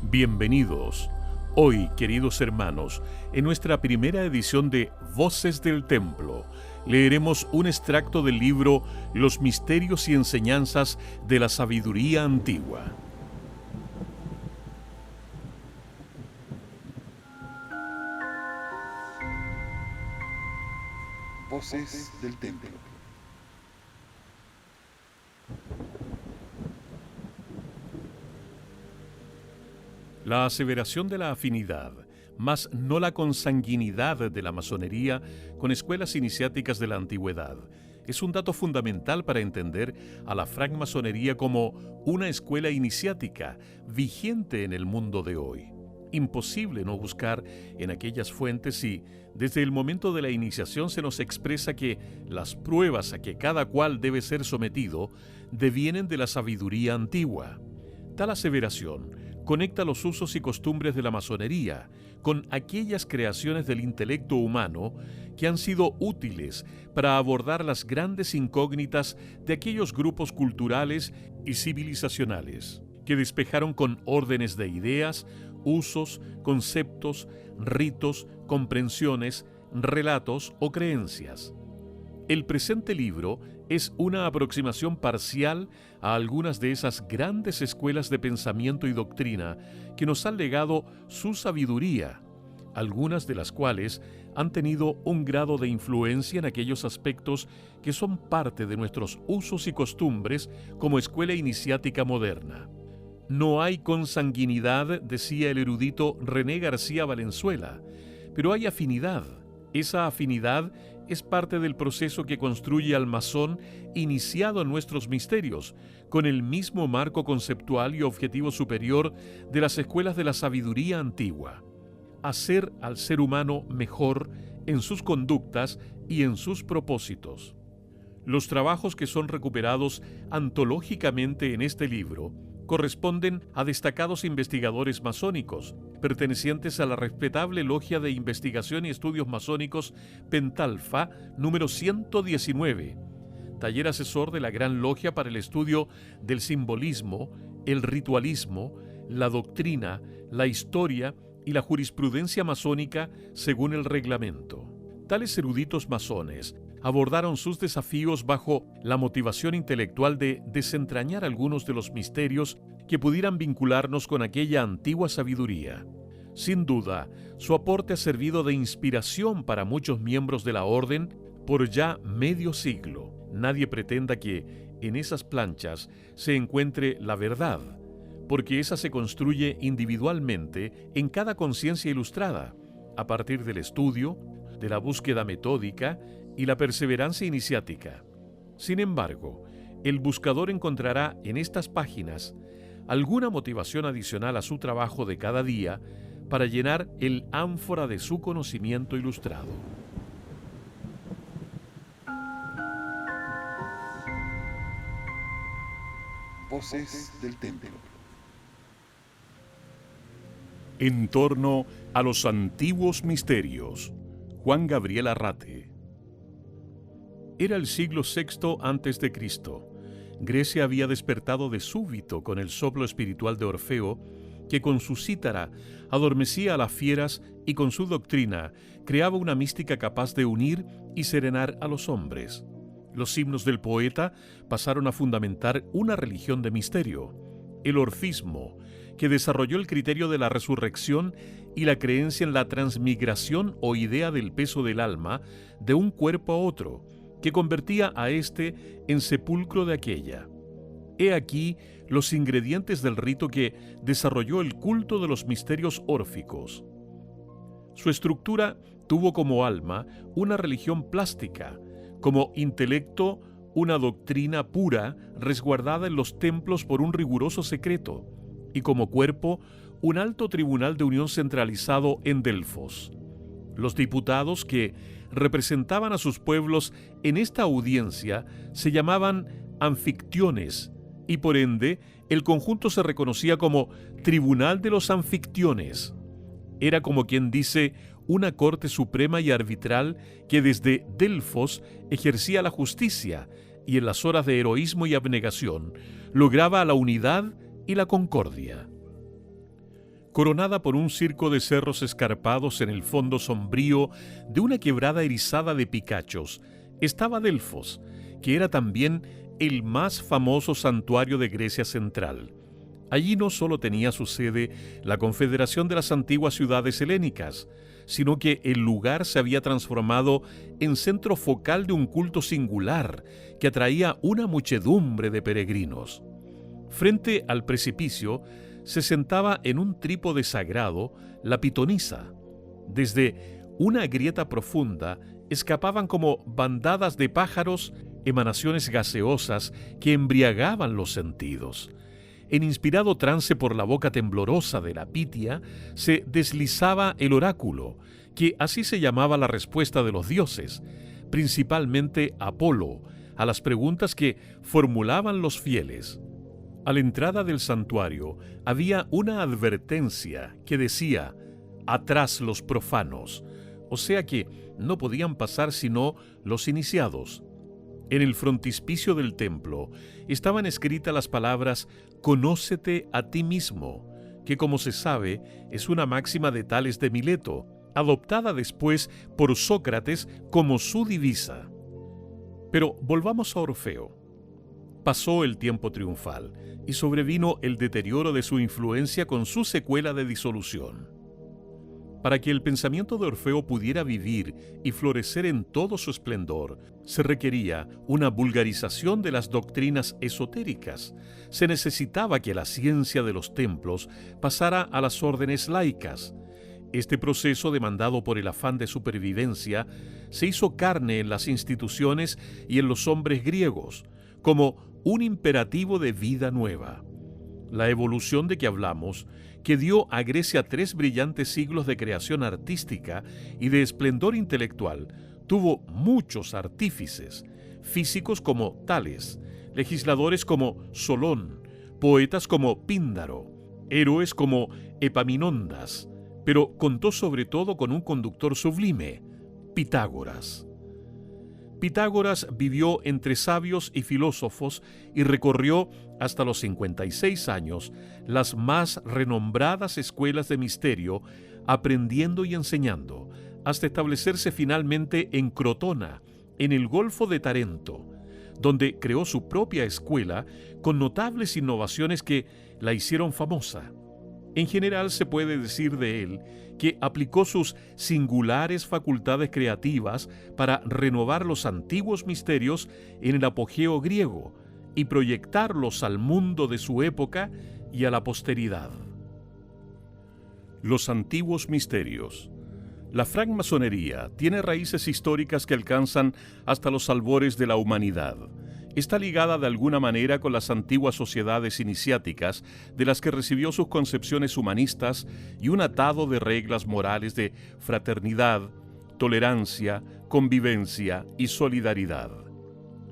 Bienvenidos. Hoy, queridos hermanos, en nuestra primera edición de Voces del Templo, leeremos un extracto del libro Los misterios y enseñanzas de la sabiduría antigua. Voces del Templo. La aseveración de la afinidad, mas no la consanguinidad de la masonería con escuelas iniciáticas de la antigüedad, es un dato fundamental para entender a la francmasonería como una escuela iniciática vigente en el mundo de hoy. Imposible no buscar en aquellas fuentes y, desde el momento de la iniciación, se nos expresa que las pruebas a que cada cual debe ser sometido devienen de la sabiduría antigua. Tal aseveración conecta los usos y costumbres de la masonería con aquellas creaciones del intelecto humano que han sido útiles para abordar las grandes incógnitas de aquellos grupos culturales y civilizacionales, que despejaron con órdenes de ideas, usos, conceptos, ritos, comprensiones, relatos o creencias. El presente libro es una aproximación parcial a algunas de esas grandes escuelas de pensamiento y doctrina que nos han legado su sabiduría, algunas de las cuales han tenido un grado de influencia en aquellos aspectos que son parte de nuestros usos y costumbres como escuela iniciática moderna. No hay consanguinidad, decía el erudito René García Valenzuela, pero hay afinidad. Esa afinidad es parte del proceso que construye al masón iniciado en nuestros misterios, con el mismo marco conceptual y objetivo superior de las escuelas de la sabiduría antigua: hacer al ser humano mejor en sus conductas y en sus propósitos. Los trabajos que son recuperados antológicamente en este libro corresponden a destacados investigadores masónicos, pertenecientes a la respetable Logia de Investigación y Estudios Masónicos Pentalfa número 119, taller asesor de la Gran Logia para el estudio del simbolismo, el ritualismo, la doctrina, la historia y la jurisprudencia masónica según el reglamento. Tales eruditos masones abordaron sus desafíos bajo la motivación intelectual de desentrañar algunos de los misterios que pudieran vincularnos con aquella antigua sabiduría. Sin duda, su aporte ha servido de inspiración para muchos miembros de la orden por ya medio siglo. Nadie pretenda que en esas planchas se encuentre la verdad, porque esa se construye individualmente en cada conciencia ilustrada, a partir del estudio, de la búsqueda metódica y la perseverancia iniciática. Sin embargo, el buscador encontrará en estas páginas alguna motivación adicional a su trabajo de cada día para llenar el ánfora de su conocimiento ilustrado. Voces del Templo. En torno a los antiguos misterios, Juan Gabriel Arrate. Era el siglo VI a.C. Grecia había despertado de súbito con el soplo espiritual de Orfeo, que con su cítara adormecía a las fieras y con su doctrina creaba una mística capaz de unir y serenar a los hombres. Los himnos del poeta pasaron a fundamentar una religión de misterio, el orfismo, que desarrolló el criterio de la resurrección y la creencia en la transmigración o idea del peso del alma de un cuerpo a otro, que convertía a éste en sepulcro de aquella. He aquí los ingredientes del rito que desarrolló el culto de los misterios órficos. Su estructura tuvo como alma una religión plástica, como intelecto una doctrina pura resguardada en los templos por un riguroso secreto, y como cuerpo un alto tribunal de unión centralizado en Delfos. Los diputados que representaban a sus pueblos en esta audiencia se llamaban anfictiones, y por ende el conjunto se reconocía como Tribunal de los Anfictiones. Era, como quien dice, una corte suprema y arbitral que desde Delfos ejercía la justicia y en las horas de heroísmo y abnegación lograba la unidad y la concordia. coronada por un circo de cerros escarpados en el fondo sombrío de una quebrada erizada de picachos, estaba Delfos, que era también el más famoso santuario de Grecia Central. Allí no solo tenía su sede la Confederación de las Antiguas Ciudades Helénicas, sino que el lugar se había transformado en centro focal de un culto singular que atraía una muchedumbre de peregrinos. Frente al precipicio se sentaba en un trípode sagrado la pitonisa. Desde una grieta profunda escapaban como bandadas de pájaros emanaciones gaseosas que embriagaban los sentidos. En inspirado trance por la boca temblorosa de la Pitia se deslizaba el oráculo, que así se llamaba la respuesta de los dioses, principalmente Apolo, a las preguntas que formulaban los fieles. A la entrada del santuario había una advertencia que decía: «Atrás los profanos», o sea que no podían pasar sino los iniciados. En el frontispicio del templo estaban escritas las palabras «Conócete a ti mismo», que, como se sabe, es una máxima de Tales de Mileto, adoptada después por Sócrates como su divisa. Pero volvamos a Orfeo. Pasó el tiempo triunfal y sobrevino el deterioro de su influencia con su secuela de disolución. Para que el pensamiento de Orfeo pudiera vivir y florecer en todo su esplendor, se requería una vulgarización de las doctrinas esotéricas. Se necesitaba que la ciencia de los templos pasara a las órdenes laicas. Este proceso, demandado por el afán de supervivencia, se hizo carne en las instituciones y en los hombres griegos, como un imperativo de vida nueva. La evolución de que hablamos, que dio a Grecia 3 brillantes siglos de creación artística y de esplendor intelectual, tuvo muchos artífices, físicos como Tales, legisladores como Solón, poetas como Píndaro, héroes como Epaminondas, pero contó sobre todo con un conductor sublime, Pitágoras. Pitágoras vivió entre sabios y filósofos y recorrió hasta los 56 años las más renombradas escuelas de misterio, aprendiendo y enseñando, hasta establecerse finalmente en Crotona, en el Golfo de Tarento, donde creó su propia escuela con notables innovaciones que la hicieron famosa. En general se puede decir de él que aplicó sus singulares facultades creativas para renovar los antiguos misterios en el apogeo griego y proyectarlos al mundo de su época y a la posteridad. Los antiguos misterios. La francmasonería tiene raíces históricas que alcanzan hasta los albores de la humanidad. Está ligada de alguna manera con las antiguas sociedades iniciáticas de las que recibió sus concepciones humanistas y un atado de reglas morales de fraternidad, tolerancia, convivencia y solidaridad.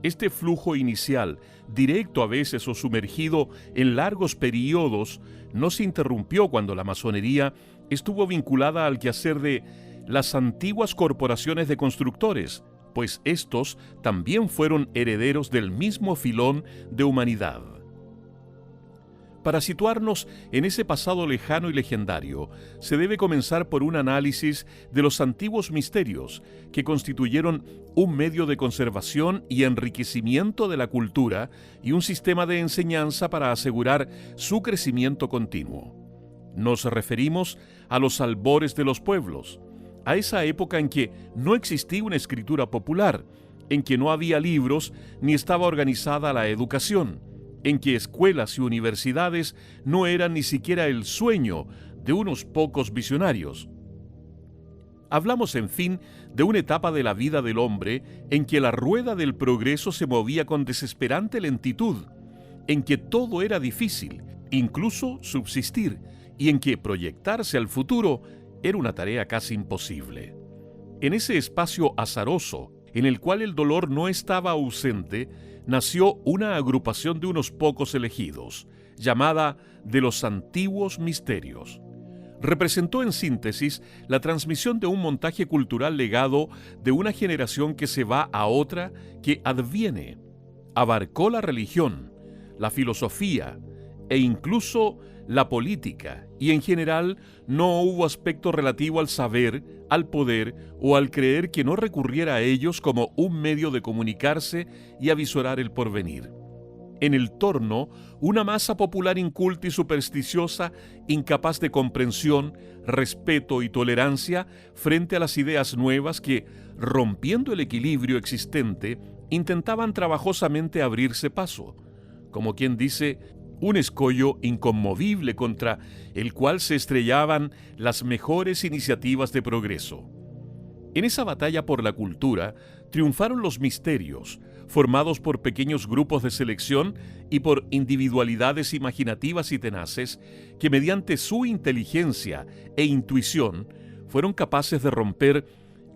Este flujo inicial, directo a veces o sumergido en largos periodos, no se interrumpió cuando la masonería estuvo vinculada al quehacer de las antiguas corporaciones de constructores, pues estos también fueron herederos del mismo filón de humanidad. Para situarnos en ese pasado lejano y legendario, se debe comenzar por un análisis de los antiguos misterios que constituyeron un medio de conservación y enriquecimiento de la cultura y un sistema de enseñanza para asegurar su crecimiento continuo. Nos referimos a los albores de los pueblos, a esa época en que no existía una escritura popular, en que no había libros ni estaba organizada la educación, en que escuelas y universidades no eran ni siquiera el sueño de unos pocos visionarios. Hablamos, en fin, de una etapa de la vida del hombre en que la rueda del progreso se movía con desesperante lentitud, en que todo era difícil, incluso subsistir, y en que proyectarse al futuro era una tarea casi imposible. En ese espacio azaroso, en el cual el dolor no estaba ausente, nació una agrupación de unos pocos elegidos, llamada de los antiguos misterios. Representó en síntesis la transmisión de un montaje cultural legado de una generación que se va a otra que adviene. Abarcó la religión, la filosofía, e incluso la política, y en general no hubo aspecto relativo al saber, al poder o al creer que no recurriera a ellos como un medio de comunicarse y avisorar el porvenir. En el torno, una masa popular inculta y supersticiosa, incapaz de comprensión, respeto y tolerancia frente a las ideas nuevas que, rompiendo el equilibrio existente, intentaban trabajosamente abrirse paso. Como quien dice, un escollo inconmovible contra el cual se estrellaban las mejores iniciativas de progreso. En esa batalla por la cultura triunfaron los misterios, formados por pequeños grupos de selección y por individualidades imaginativas y tenaces que mediante su inteligencia e intuición fueron capaces de romper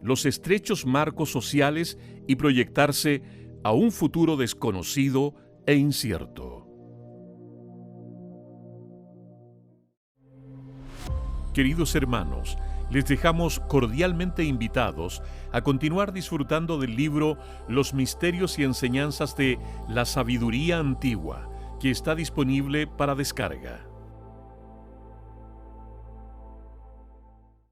los estrechos marcos sociales y proyectarse a un futuro desconocido e incierto. Queridos hermanos, les dejamos cordialmente invitados a continuar disfrutando del libro Los misterios y enseñanzas de la sabiduría antigua, que está disponible para descarga.